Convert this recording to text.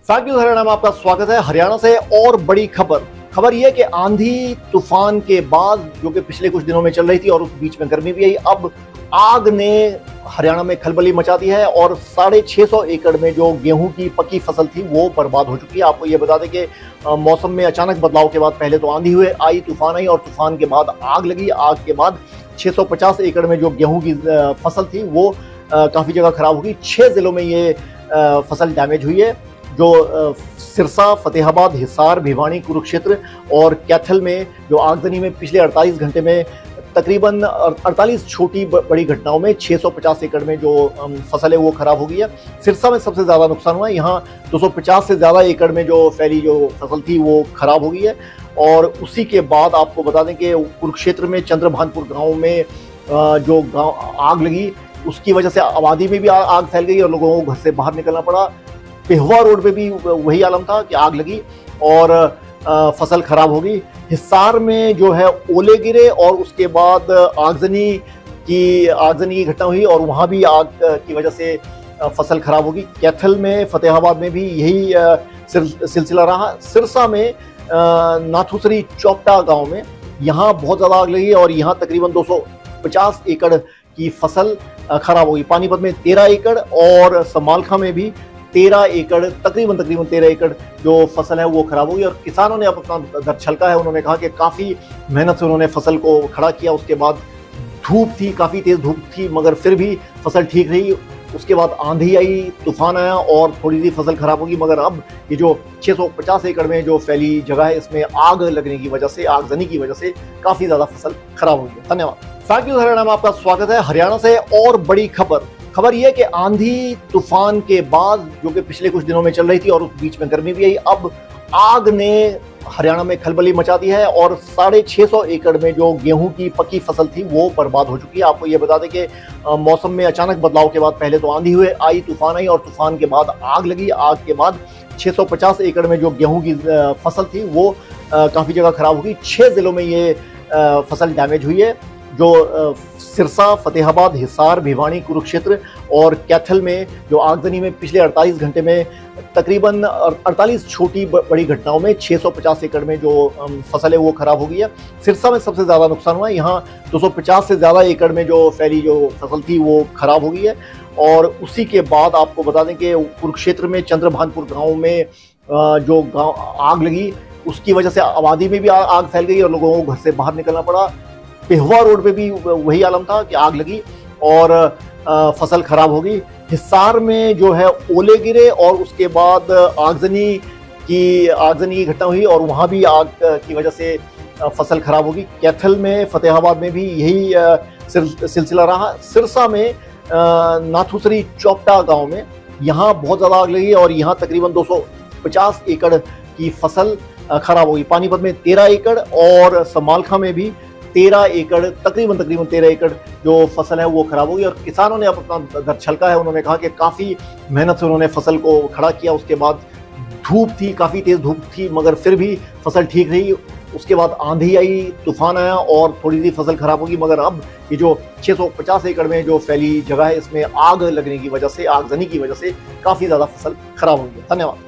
Fact news Haryana में आपका स्वागत है। हरियाणा से और बड़ी खबर यह कि आंधी तूफान के बाद जो कि पिछले कुछ दिनों में चल रही थी और उस बीच में गर्मी भी आई, अब आग ने हरियाणा में खलबली मचा दी है और 650 एकड़ में जो गेहूं की पक्की फसल थी वो बर्बाद हो चुकी है। आपको ये बता दें कि मौसम में अचानक बदलाव के बाद पहले तो आंधी आई, तूफान आई और तूफान के बाद आग लगी। आग के बाद 650 एकड़ में जो गेहूं की फसल थी वो काफी जगह खराब होगी। 6 जिलों में ये फसल डैमेज हुई है, जो सिरसा, फतेहाबाद, हिसार, भिवानी, कुरुक्षेत्र और कैथल में जो आगजनी में पिछले 48 घंटे में तकरीबन 48 छोटी बड़ी घटनाओं में 650 एकड़ में जो फसल है वो खराब हो गई है। सिरसा में सबसे ज़्यादा नुकसान हुआ है, यहाँ 250 से ज़्यादा एकड़ में जो फैली जो फसल थी वो खराब हो गई है। और उसी के बाद आपको बता दें कि कुरुक्षेत्र में चंद्रभानपुर गाँव में जो आग लगी उसकी वजह से आबादी में भी आग फैल गई और लोगों को घर से बाहर निकलना पड़ा। पेहवा रोड पे भी वही आलम था कि आग लगी और फसल खराब हो गई। हिसार में जो है ओले गिरे और उसके बाद आगजनी की घटना हुई और वहाँ भी आग की वजह से फसल खराब होगी। कैथल में, फतेहाबाद में भी यही सिलसिला रहा। सिरसा में नाथुसरी चौपटा गांव में यहाँ बहुत ज़्यादा आग लगी और यहाँ तकरीबन 250 एकड़ की फसल खराब होगी। पानीपत में 13 एकड़ और समालखा में भी 13 एकड़ तकरीबन 13 एकड़ जो फसल है वो खराब होगी। और किसानों ने अब अपना दर छलका है। उन्होंने कहा कि काफ़ी मेहनत से उन्होंने फसल को खड़ा किया, उसके बाद धूप थी, काफ़ी तेज़ धूप थी मगर फिर भी फसल ठीक रही। उसके बाद आंधी आई, तूफान आया और थोड़ी सी फसल खराब होगी मगर अब ये जो 650 एकड़ में जो फैली जगह है इसमें आग लगने की वजह से, आगजनी की वजह से काफ़ी ज़्यादा फसल खराब हुई है। धन्यवाद। फैक्ट न्यूज हरियाणा में आपका स्वागत है। हरियाणा से और बड़ी खबर यह कि आंधी तूफान के बाद जो कि पिछले कुछ दिनों में चल रही थी और उस बीच में गर्मी भी आई, अब आग ने हरियाणा में खलबली मचा दी है और 650 एकड़ में जो गेहूं की पक्की फसल थी वो बर्बाद हो चुकी है। आपको ये बता दें कि मौसम में अचानक बदलाव के बाद पहले तो आंधी आई, तूफान आई और तूफान के बाद आग लगी। आग के बाद 650 एकड़ में जो गेहूं की फसल थी वो काफ़ी जगह खराब होगी। 6 जिलों में ये फसल डैमेज हुई है, जो सिरसा, फतेहाबाद, हिसार, भिवानी, कुरुक्षेत्र और कैथल में जो आगजनी में पिछले 48 घंटे में तकरीबन 48 छोटी बड़ी घटनाओं में 650 एकड़ में जो फसल है वो खराब हो गई है। सिरसा में सबसे ज़्यादा नुकसान हुआ है, यहाँ 250 से ज़्यादा एकड़ में जो फैली जो फसल थी वो खराब हो गई है। और उसी के बाद आपको बता दें कि कुरुक्षेत्र में चंद्रभानपुर गाँव में जो आग लगी उसकी वजह से आबादी में भी आग फैल गई और लोगों को घर से बाहर निकलना पड़ा। पेहवा रोड पे भी वही आलम था कि आग लगी और फसल खराब होगी। हिसार में जो है ओले गिरे और उसके बाद आगजनी की घटना हुई और वहाँ भी आग की वजह से फसल खराब होगी। कैथल में, फतेहाबाद में भी यही सिलसिला रहा। सिरसा में नाथुसरी चौपटा गांव में यहाँ बहुत ज़्यादा आग लगी और यहाँ तकरीबन 250 एकड़ की फसल खराब होगी। पानीपत में 13 एकड़ और समालखा में भी 13 एकड़ तकरीबन 13 एकड़ जो फसल है वो खराब होगी। और किसानों ने अब अपना दर छलका है। उन्होंने कहा कि काफ़ी मेहनत से उन्होंने फसल को खड़ा किया, उसके बाद धूप थी, काफ़ी तेज़ धूप थी मगर फिर भी फसल ठीक रही। उसके बाद आंधी आई, तूफान आया और थोड़ी सी फसल खराब होगी मगर अब ये जो 650 एकड़ में जो फैली जगह है इसमें आग लगने की वजह से, आगजनी की वजह से काफ़ी ज़्यादा फसल खराब होगी। धन्यवाद।